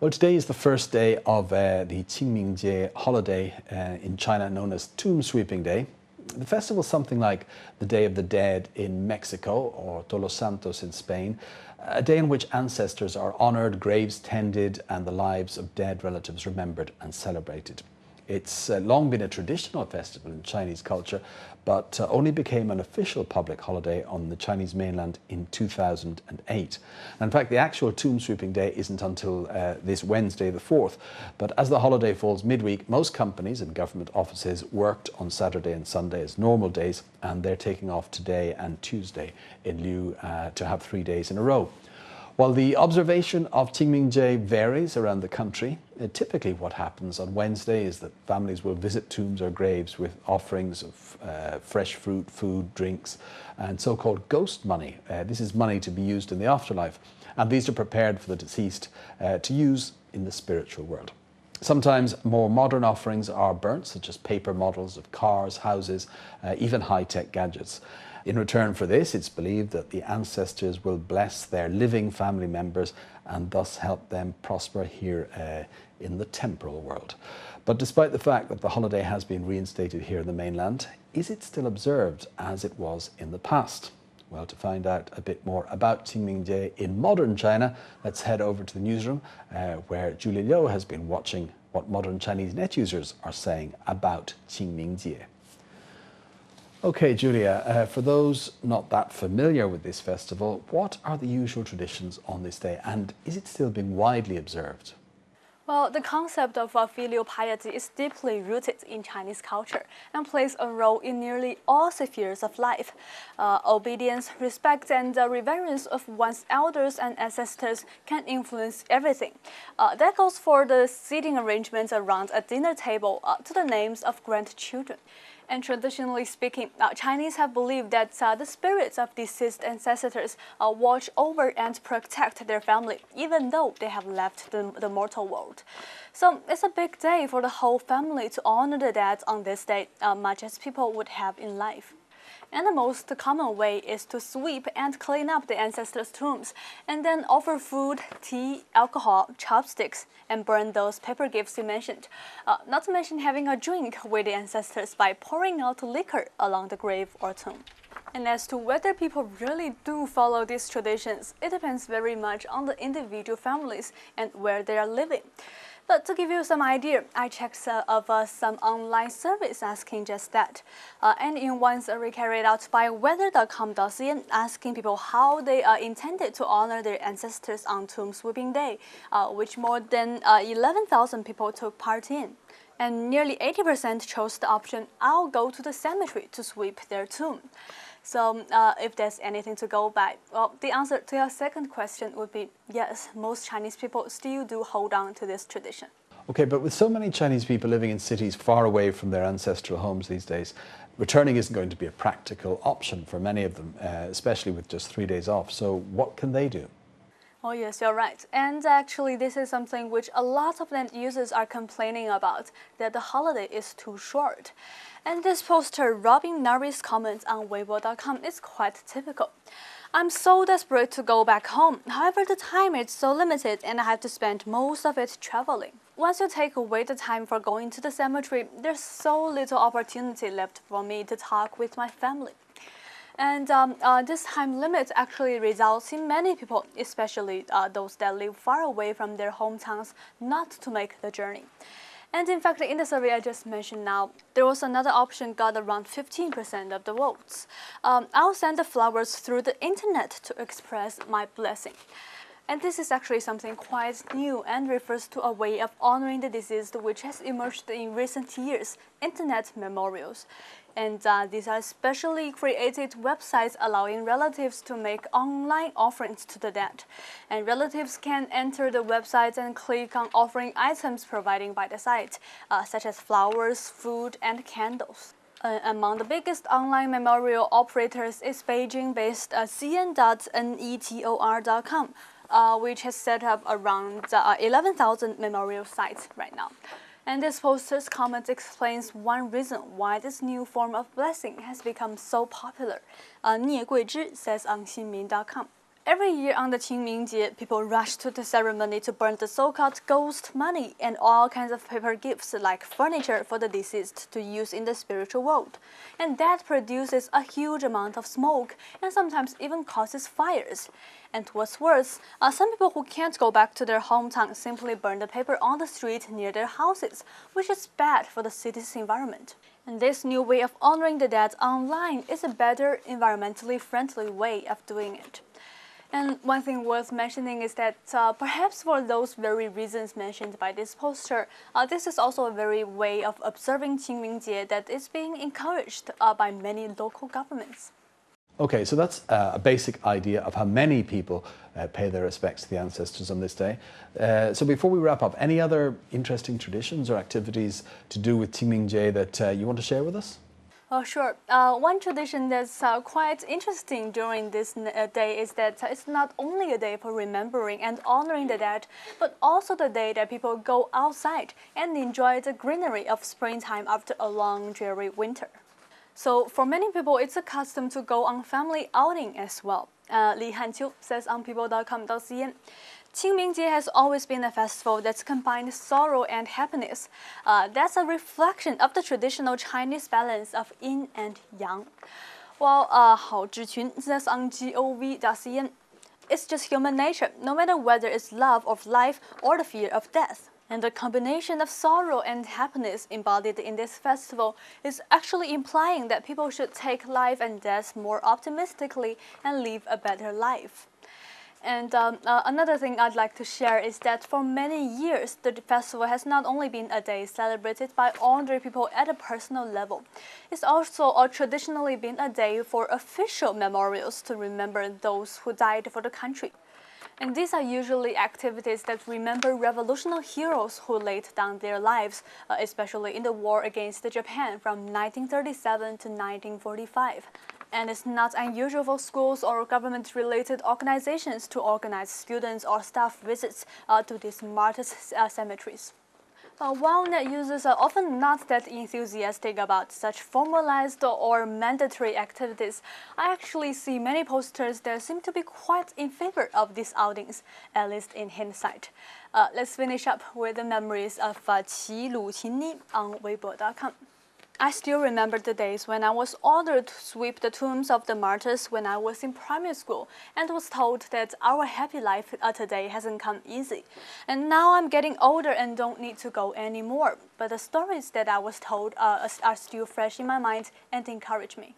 Well, today is the first day of the Qingming holiday in China, known as Tomb Sweeping Day. The festival is something like the Day of the Dead in Mexico or Todos Santos in Spain, a day in which ancestors are honoured, graves tended, and the lives of dead relatives remembered and celebrated. It's long been a traditional festival in Chinese culture, but only became an official public holiday on the Chinese mainland in 2008. And in fact, the actual Tomb Sweeping Day isn't until this Wednesday, the 4th. But as the holiday falls midweek, most companies and government offices worked on Saturday and Sunday as normal days, and they're taking off today and Tuesday in lieu to have 3 days in a row. While the observation of Qingming varies around the country, typically what happens on Wednesday is that families will visit tombs or graves with offerings of fresh fruit, food, drinks, and so-called ghost money. This is money to be used in the afterlife, and these are prepared for the deceased to use in the spiritual world. Sometimes more modern offerings are burnt, such as paper models of cars, houses, even high-tech gadgets. In return for this, it's believed that the ancestors will bless their living family members and thus help them prosper here in the temporal world. But despite the fact that the holiday has been reinstated here in the mainland, is it still observed as it was in the past? Well, to find out a bit more about Qingming in modern China, let's head over to the newsroom where Julie Liu has been watching what modern Chinese net users are saying about Qingming. Okay, Julia, for those not that familiar with this festival, what are the usual traditions on this day, and is it still being widely observed? Well, the concept of filial piety is deeply rooted in Chinese culture and plays a role in nearly all spheres of life. Obedience, respect, and reverence of one's elders and ancestors can influence everything. That goes for the seating arrangements around a dinner table to the names of grandchildren. And traditionally speaking, Chinese have believed that the spirits of deceased ancestors watch over and protect their family, even though they have left the mortal world. So it's a big day for the whole family to honor the dead on this day, much as people would have in life. And the most common way is to sweep and clean up the ancestors' tombs, and then offer food, tea, alcohol, chopsticks, and burn those paper gifts you mentioned. Not to mention having a drink with the ancestors by pouring out liquor along the grave or tomb. And as to whether people really do follow these traditions, it depends very much on the individual families and where they are living. But to give you some idea, I checked some online surveys asking just that. And in one survey carried out by weather.com.cn asking people how they intended to honor their ancestors on Tomb Sweeping Day, which more than 11,000 people took part in. And nearly 80% chose the option, I'll go to the cemetery to sweep their tomb. So if there's anything to go by, well, the answer to your second question would be yes, most Chinese people still do hold on to this tradition. Okay, but with so many Chinese people living in cities far away from their ancestral homes these days, returning isn't going to be a practical option for many of them, especially with just 3 days off. So what can they do? Oh yes, you're right. And actually this is something which a lot of net users are complaining about, that the holiday is too short. And this poster, Robin Nari's comment on Weibo.com is quite typical. I'm so desperate to go back home. However, the time is so limited and I have to spend most of it traveling. Once you take away the time for going to the cemetery, there's so little opportunity left for me to talk with my family. And this time limit actually results in many people, especially those that live far away from their hometowns, not to make the journey. And in fact, in the survey I just mentioned now, there was another option got around 15% of the votes. I'll send the flowers through the internet to express my blessing. And this is actually something quite new and refers to a way of honoring the deceased which has emerged in recent years, internet memorials. And these are specially created websites allowing relatives to make online offerings to the dead. And relatives can enter the website and click on offering items provided by the site, such as flowers, food, and candles. Among the biggest online memorial operators is Beijing-based cn.netor.com, which has set up around 11,000 memorial sites right now. And this poster's comment explains one reason why this new form of blessing has become so popular. 聂桂枝 says on Qingming.com, Every year on the Qingming, people rush to the ceremony to burn the so-called ghost money and all kinds of paper gifts like furniture for the deceased to use in the spiritual world. And that produces a huge amount of smoke and sometimes even causes fires. And what's worse, some people who can't go back to their hometown simply burn the paper on the street near their houses, which is bad for the city's environment. And this new way of honoring the dead online is a better, environmentally friendly way of doing it. And one thing worth mentioning is that perhaps for those very reasons mentioned by this poster, this is also a very way of observing Qingmingjie that is being encouraged by many local governments. Okay, so that's a basic idea of how many people pay their respects to the ancestors on this day. So before we wrap up, any other interesting traditions or activities to do with Qingmingjie that you want to share with us? Oh, sure. One tradition that's quite interesting during this day is that it's not only a day for remembering and honoring the dead, but also the day that people go outside and enjoy the greenery of springtime after a long, dreary winter. So for many people, it's a custom to go on family outing as well. Li Hanqiu says on people.com.cn, Qingmingjie has always been a festival that's combined sorrow and happiness. That's a reflection of the traditional Chinese balance of yin and yang. While Hao Zhiqun says on gov.cn, it's just human nature, no matter whether it's love of life or the fear of death. And the combination of sorrow and happiness embodied in this festival is actually implying that people should take life and death more optimistically and live a better life. And another thing I'd like to share is that for many years, the festival has not only been a day celebrated by ordinary people at a personal level, it's also traditionally been a day for official memorials to remember those who died for the country. And these are usually activities that remember revolutionary heroes who laid down their lives, especially in the war against Japan from 1937 to 1945. And it's not unusual for schools or government-related organizations to organize students or staff visits to these martyrs' cemeteries. While net users are often not that enthusiastic about such formalized or mandatory activities, I actually see many posters that seem to be quite in favor of these outings, at least in hindsight. Let's finish up with the memories of Qi Lu Qinni on Weibo.com. I still remember the days when I was ordered to sweep the tombs of the martyrs when I was in primary school and was told that our happy life today hasn't come easy. And now I'm getting older and don't need to go anymore. But the stories that I was told are still fresh in my mind and encourage me.